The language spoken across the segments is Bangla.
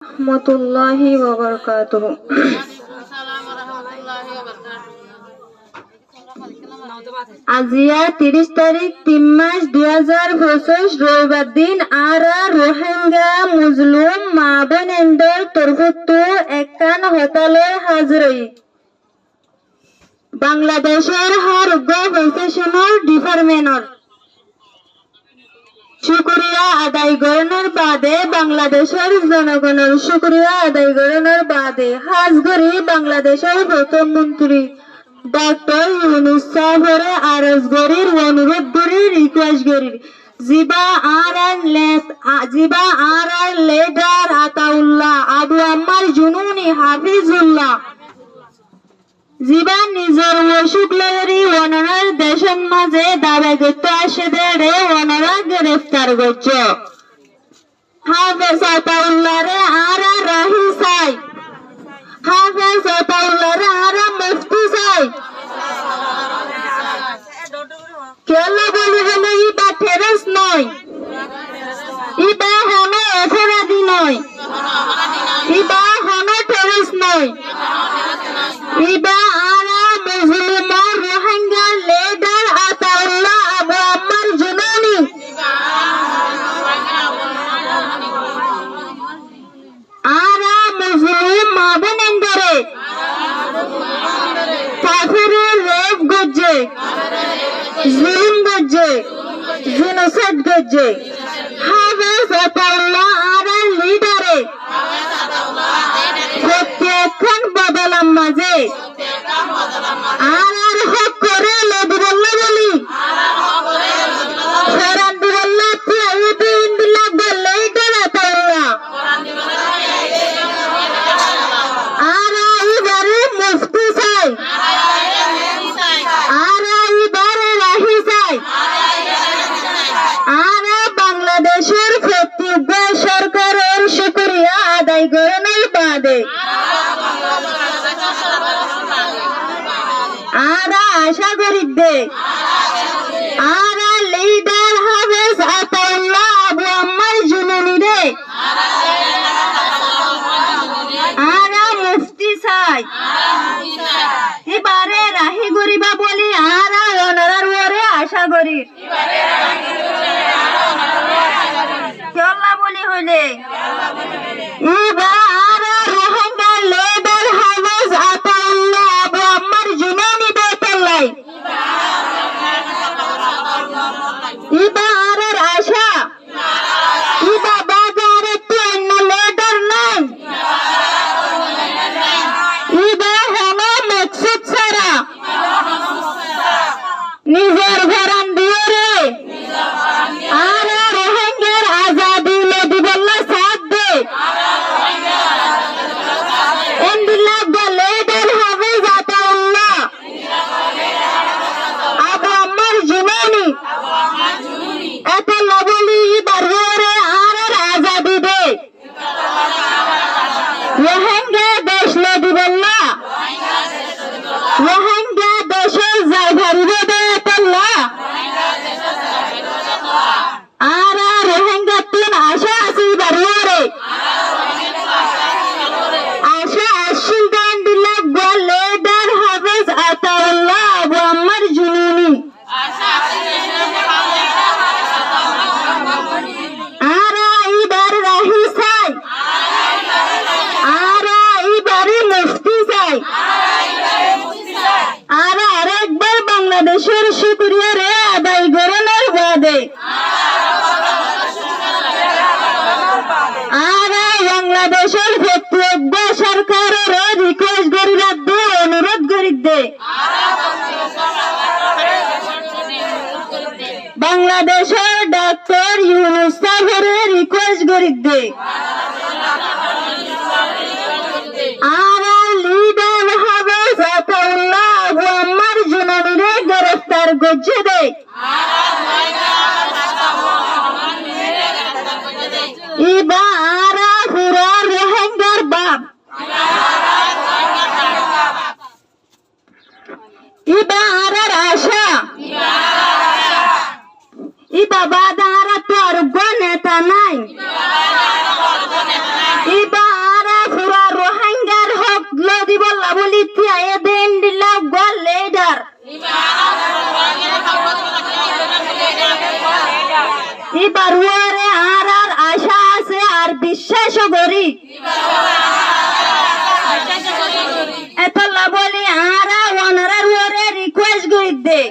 রহমতুল্লাহি ওয়া বারাকাতুহু। আজিয়া 30 তারিখ 3 মাস 2025 রবিবার দিন আর রোহিঙ্গা মুসলিম মা বোনেদের তরফতো একখান হতালে হাজরই বাংলাদেশের হরগ্য প্রফেশনাল ডিপার্টমেন্টর শুক্রিয়া আদায় করানোর বাদে বাংলাদেশের জনগণের শুক্রিয়া আদায় করানোর বাদে হাজগরি বাংলাদেশের প্রধানমন্ত্রী ডক্টর ইউনূস সাহেবের আরজ গরির অনুরোধ গরি রিকোয়েস্ট গরির জিবা আর লেডার আতাউল্লাহ আবু আম্মার জুনুনি হাফিজুল্লাহ জীবন নিজের অসুখ লেগেরি ওনার দেশের মাঝে দাবে করতে আসে দেড়ে ওনারা গ্রেফতার করছে হাফেজ আতাউল্লাহ রে আর রাহি চাই হাফেজ আতাউল্লাহ রে আর মুফতি চাই কেলা বলি হলে ইবা টেরস নয় ইবা হন অপরাধী নয় ইবা হন টেরস নয় ইবা আরা মুসলিম রোহিঙ্গা লেডার আতাউল্লাহ আবু আম্মার জুনুনি আরা মুসলিম মা বোনেন্দরে কাফিরের রেপ গজ্জে জুলুম গজ্জে জেনোসাইড গজ্জে হাফেজ আতাউল্লাহ আরা লিডারে প্রত্যেকখান বদলাম মাঝে আর হক করে লদুল্লাহ বলি কোরআন দিল্লাহ প্রাইভেট ইন্দিল্লাহ বললে এটা তাআলা আর এইবারে মুফতি চাই আর এইবারে রাহি চাই আর বাংলাদেশের প্রত্যেক সরকারের শুকরিয়া আদায় করানোর বাদে আরা আশা করি দে আরা লিডার হাফেজ আতাউল্লাহ আবু আম্মার জুনুনি রে আরা মুফতি চাই এবারে রাহি গরিবা বলি আরা ওনার ওরে আশা করি কেলা বলি হইলে এবার আরা রোহিঙ্গা লেডার হাফেজ আতাউল্লাহ আবু আম্মার জুনুনি বেতলাই ইবার আশা ইবা বাজারে অন্য লেডার নাই ইবা হল মকসুদ ছাড়া নিজের ভরান দিয়ে রে আর রোহিঙ্গার আজাদি লদিবল্লাহ সাথ দে ইন্দিল্লাহ লেডার হাফেজ আতাউল্লাহ আবু আম্মার জুনুনি এত লবলি বাররে আর আজাদি দে রোহিঙ্গা দেশ লদিবল্লাহ রোহিঙ্গা দেশের যাই ভারিবে দে আল্লাহ আর রোহিঙ্গা তিন আশা আছে বাররে আশা আসিল দেন দিল্লাহ লেডার হাফেজ আতাউল্লাহ আবু আম্মার জুনুনি আরা এইবার রাহি চাই আরা এইবারে মুফতি চাই আরা আরেকবার বাংলাদেশের শুকরিয়া রে আদায় করানোর বাদে আরা বাংলাদেশের প্রত্যেক সরকারের রিকোয়েস্ট করি রাখবে অনুরোধ করি দে বাংলাদেশের ডক্টর ইউনূস সাহেবের রিকোয়েস্ট করি দে আর লিডার হাফেজ আতাউল্লাহ আবু আম্মার জুনুনি রে গ্রেফতার করছে দে ইবা আরা পুরা রোহিঙ্গার বাপ ইবা আরার আশা ইবা বাদারা তো আর নেতা নাই ইবা এবার ওরে আর আশা আছে আর বিশ্বাসও করি এতলা বলি আর ওনারা ওরে রিকোয়েস্ট করি দে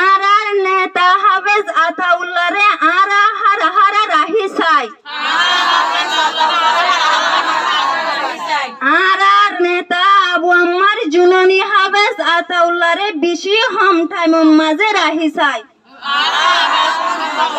আর নেতা হাফেজ আতাউল্লাহ রে আর হারা হারা রাহি চাই আর নেতা আবু আম্মার জুননি হাফেজ আতাউল্লাহ রে বেশি হম টাইম মাঝে রাহি চাই